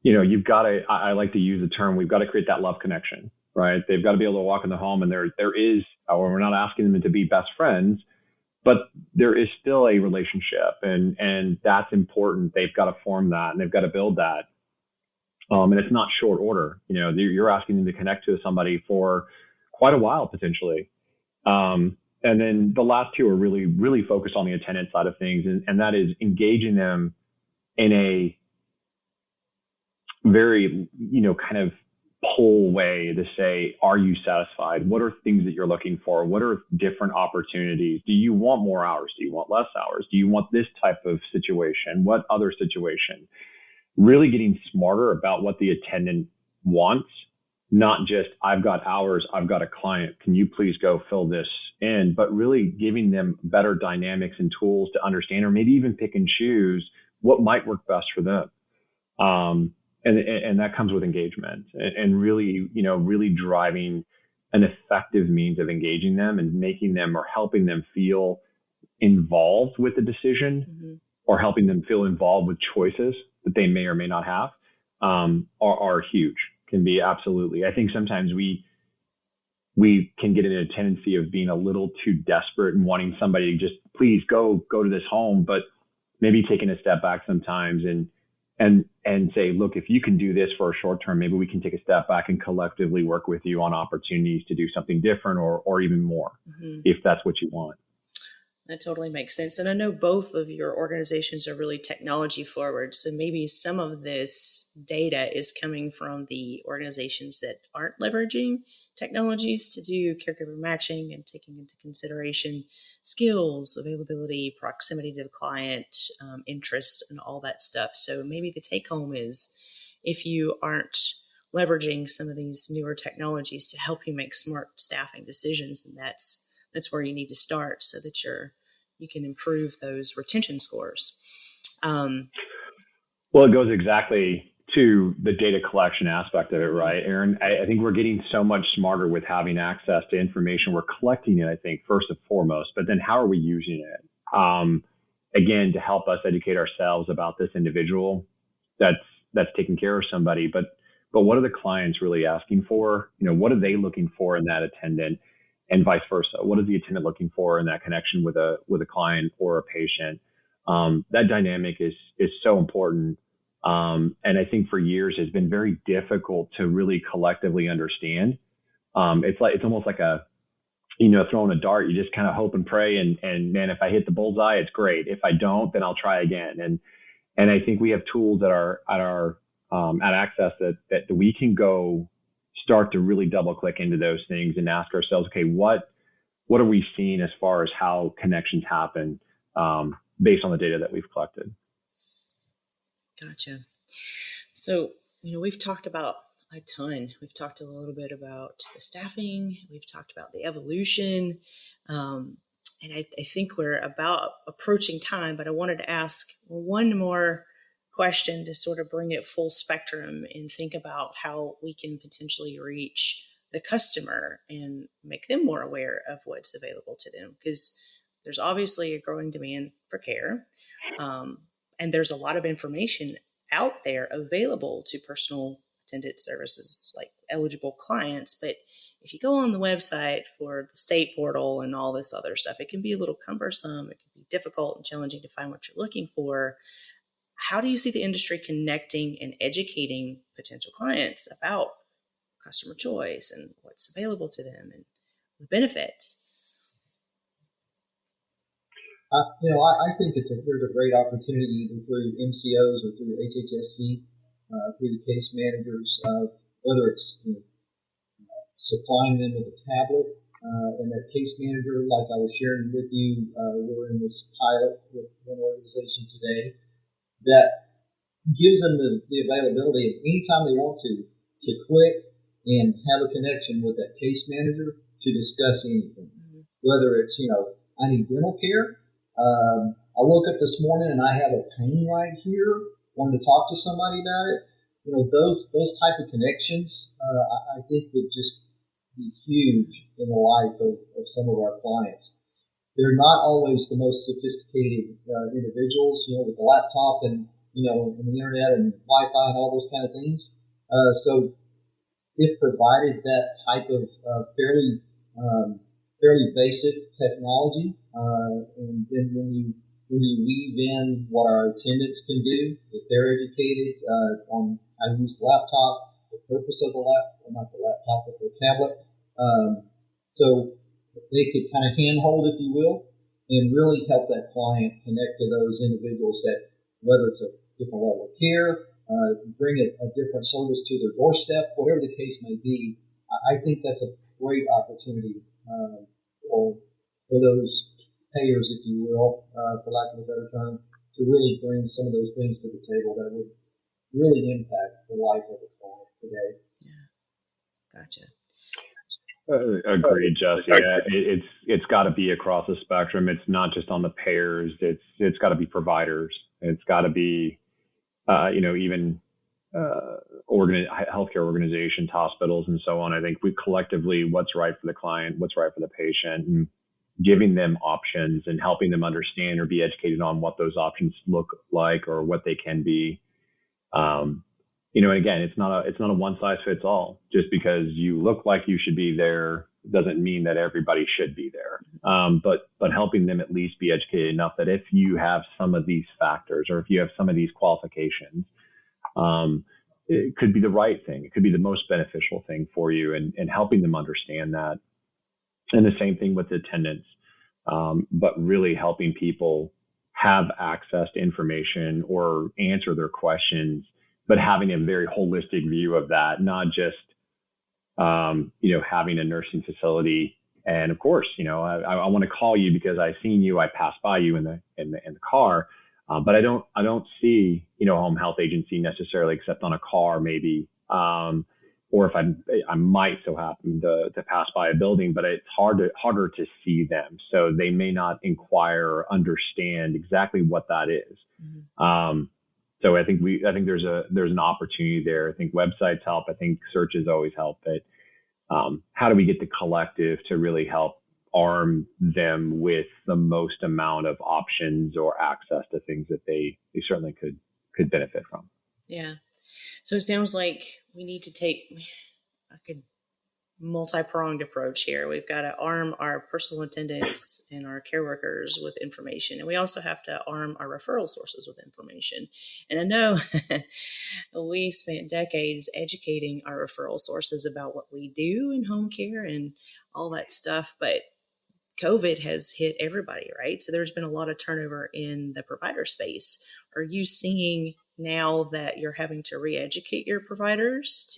you've got to, I like to use the term, we've got to create that love connection, right? They've got to be able to walk in the home, and there is, or we're not asking them to be best friends, but there is still a relationship, and that's important. They've got to form that, and they've got to build that. And it's not short order. You're asking them to connect to somebody for quite a while, potentially. And then the last two are really, really focused on the attendant side of things. And that is engaging them in a very, kind of pull way to say, are you satisfied? What are things that you're looking for? What are different opportunities? Do you want more hours? Do you want less hours? Do you want this type of situation? What other situation? Really getting smarter about what the attendant wants, not just, I've got hours, I've got a client, can you please go fill this in, but really giving them better dynamics and tools to understand, or maybe even pick and choose what might work best for them. And that comes with engagement, and really, really driving an effective means of engaging them and making them, or helping them feel involved with the decision, or helping them feel involved with choices that they may or may not have, are huge, can be absolutely. I think sometimes we can get in a tendency of being a little too desperate and wanting somebody to just, please go to this home, but maybe taking a step back sometimes and say, look, if you can do this for a short term, maybe we can take a step back and collectively work with you on opportunities to do something different, or even more, if that's what you want. That totally makes sense. And I know both of your organizations are really technology forward. So maybe some of this data is coming from the organizations that aren't leveraging technologies to do caregiver matching and taking into consideration skills, availability, proximity to the client, interest, and all that stuff. So maybe the take home is, if you aren't leveraging some of these newer technologies to help you make smart staffing decisions, then that's where you need to start, so that you can improve those retention scores. Well, it goes exactly to the data collection aspect of it, right, Aaron? I think we're getting so much smarter with having access to information. We're collecting it, I think, first and foremost, but then how are we using it? Again, to help us educate ourselves about this individual that's taking care of somebody, but what are the clients really asking for? What are they looking for in that attendant? And vice versa. What is the attendant looking for in that connection with a client or a patient? That dynamic is so important. And I think for years has been very difficult to really collectively understand. It's almost like throwing a dart. You just kind of hope and pray. And man, if I hit the bullseye, it's great. If I don't, then I'll try again. And I think we have tools at Access that we can go start to really double click into those things and ask ourselves, okay, what are we seeing as far as how connections happen based on the data that we've collected? Gotcha. So, we've talked about a ton. We've talked a little bit about the staffing. We've talked about the evolution. And I think we're about approaching time, but I wanted to ask one more question to sort of bring it full spectrum and think about how we can potentially reach the customer and make them more aware of what's available to them, because there's obviously a growing demand for care, and there's a lot of information out there available to personal attendant services like eligible clients. But if you go on the website for the state portal and all this other stuff, it can be a little cumbersome. It can be difficult and challenging to find what you're looking for. How do you see the industry connecting and educating potential clients about customer choice and what's available to them and the benefits? I think there's a great opportunity either through MCOs or through HHSC, through the case managers, whether it's supplying them with a tablet, and that case manager, like I was sharing with you, we're in this pilot with one organization today that gives them the availability of anytime they want to click and have a connection with that case manager to discuss anything. Mm-hmm. Whether it's, I need dental care. I woke up this morning and I have a pain right here, wanted to talk to somebody about it. Those type of connections, I think would just be huge in the life of some of our clients. they're not always the most sophisticated individuals, with the laptop and, and the internet and Wi-Fi and all those kind of things. So it provided that type of fairly basic technology. And then when you weave in what our attendants can do, if they're educated on how to use the laptop, the purpose of the laptop, not the laptop, but the tablet, so they could kind of handhold, if you will, and really help that client connect to those individuals that, whether it's a different level of care, bring a different service to their doorstep, whatever the case may be. I think that's a great opportunity for those payers, if you will, for lack of a better term, to really bring some of those things to the table that would really impact the life of the client today. Yeah, gotcha. Agreed, Jesse. Yeah, it's got to be across the spectrum. It's not just on the payers. It's got to be providers. It's got to be, even healthcare organizations, hospitals, and so on. I think we collectively, what's right for the client, what's right for the patient, and giving them options and helping them understand or be educated on what those options look like or what they can be. And again, it's not a one size fits all. Just because you look like you should be there doesn't mean that everybody should be there. But helping them at least be educated enough that if you have some of these factors or if you have some of these qualifications, it could be the right thing. It could be the most beneficial thing for you, and helping them understand that. And the same thing with attendance, but really helping people have access to information or answer their questions, but having a very holistic view of that, not just, having a nursing facility. And of course, I want to call you because I've seen you, I passed by you in the car, but I don't see, home health agency necessarily except on a car maybe, or if I might so happen to pass by a building, but it's harder to see them. So they may not inquire or understand exactly what that is. Mm-hmm. So I think there's an opportunity there. I think websites help. I think searches always help. But how do we get the collective to really help arm them with the most amount of options or access to things that they certainly could benefit from? Yeah. So it sounds like we need to take a multi-pronged approach here. We've got to arm our personal attendants and our care workers with information. And we also have to arm our referral sources with information. And I know we spent decades educating our referral sources about what we do in home care and all that stuff. But COVID has hit everybody, right? So there's been a lot of turnover in the provider space. Are you seeing now that you're having to re-educate your providers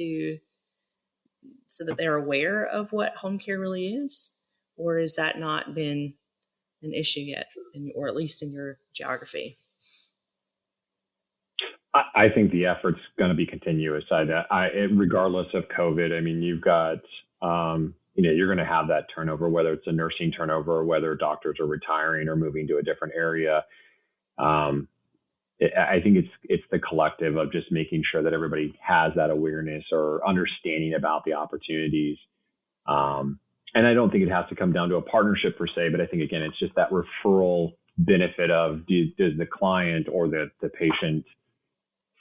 so that they're aware of what home care really is? Or has that not been an issue yet, or at least in your geography? I think the effort's going to be continuous. Regardless of COVID, I mean, you've got, you're going to have that turnover, whether it's a nursing turnover or whether doctors are retiring or moving to a different area. I think it's the collective of just making sure that everybody has that awareness or understanding about the opportunities. And I don't think it has to come down to a partnership per se, but I think, again, it's just that referral benefit of does the client or the patient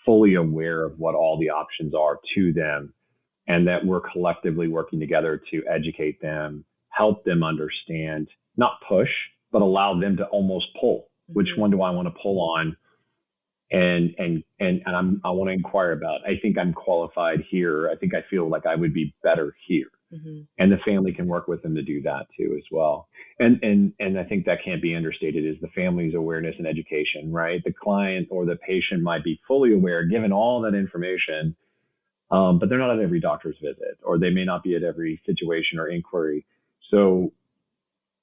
fully aware of what all the options are to them, and that we're collectively working together to educate them, help them understand, not push, but allow them to almost pull. Mm-hmm. Which one do I want to pull on? And I want to inquire about, I think I'm qualified here. I think I feel like I would be better here. Mm-hmm. And the family can work with them to do that too as well. And I think that can't be understated, is the family's awareness and education, right? The client or the patient might be fully aware, given all that information, but they're not at every doctor's visit, or they may not be at every situation or inquiry. So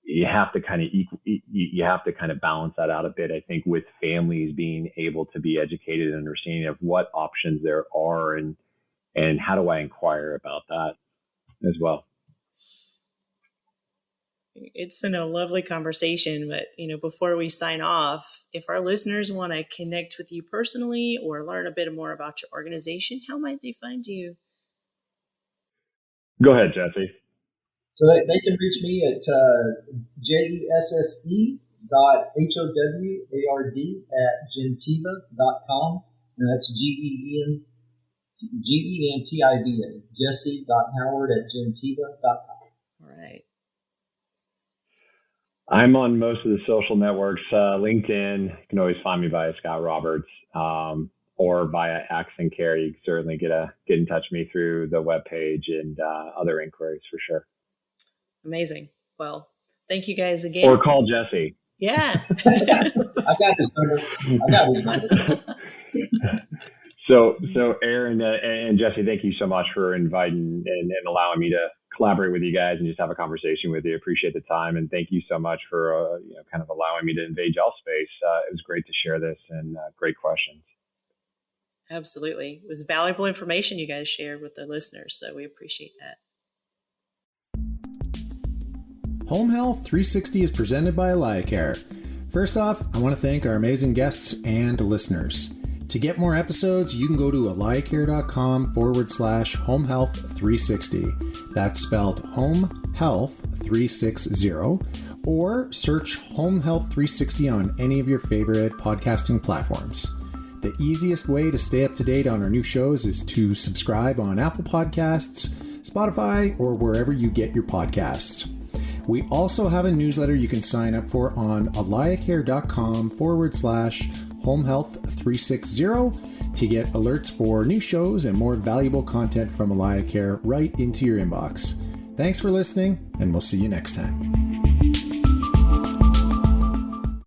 you have to kind of balance that out a bit, I think, with families being able to be educated and understanding of what options there are, and how do I inquire about that as well. It's been a lovely conversation, but before we sign off, if our listeners want to connect with you personally or learn a bit more about your organization, how might they find you? Go ahead, Jesse. So they can reach me at jesse.howard@gentiva.com, and that's GENTIVA, jesse.howard@gentiva.com. All right. I'm on most of the social networks. LinkedIn, you can always find me via Scott Roberts, or via Accent Care. You can certainly get in touch with me through the webpage and other inquiries for sure. Amazing. Well, thank you guys again. Or call Jesse. Yeah. I got his number. So Aaron and Jesse, thank you so much for inviting and allowing me to collaborate with you guys and just have a conversation with you. Appreciate the time, and thank you so much for kind of allowing me to invade y'all's space. It was great to share this and great questions. Absolutely. It was valuable information you guys shared with the listeners, so we appreciate that. Home Health 360 is presented by AlayaCare. First off, I want to thank our amazing guests and listeners. To get more episodes, you can go to alayacare.com/Home Health 360. That's spelled Home Health 360, or search Home Health 360 on any of your favorite podcasting platforms. The easiest way to stay up to date on our new shows is to subscribe on Apple Podcasts, Spotify, or wherever you get your podcasts. We also have a newsletter you can sign up for on alayacare.com/Home Health 360 to get alerts for new shows and more valuable content from AlayaCare right into your inbox. Thanks for listening, and we'll see you next time.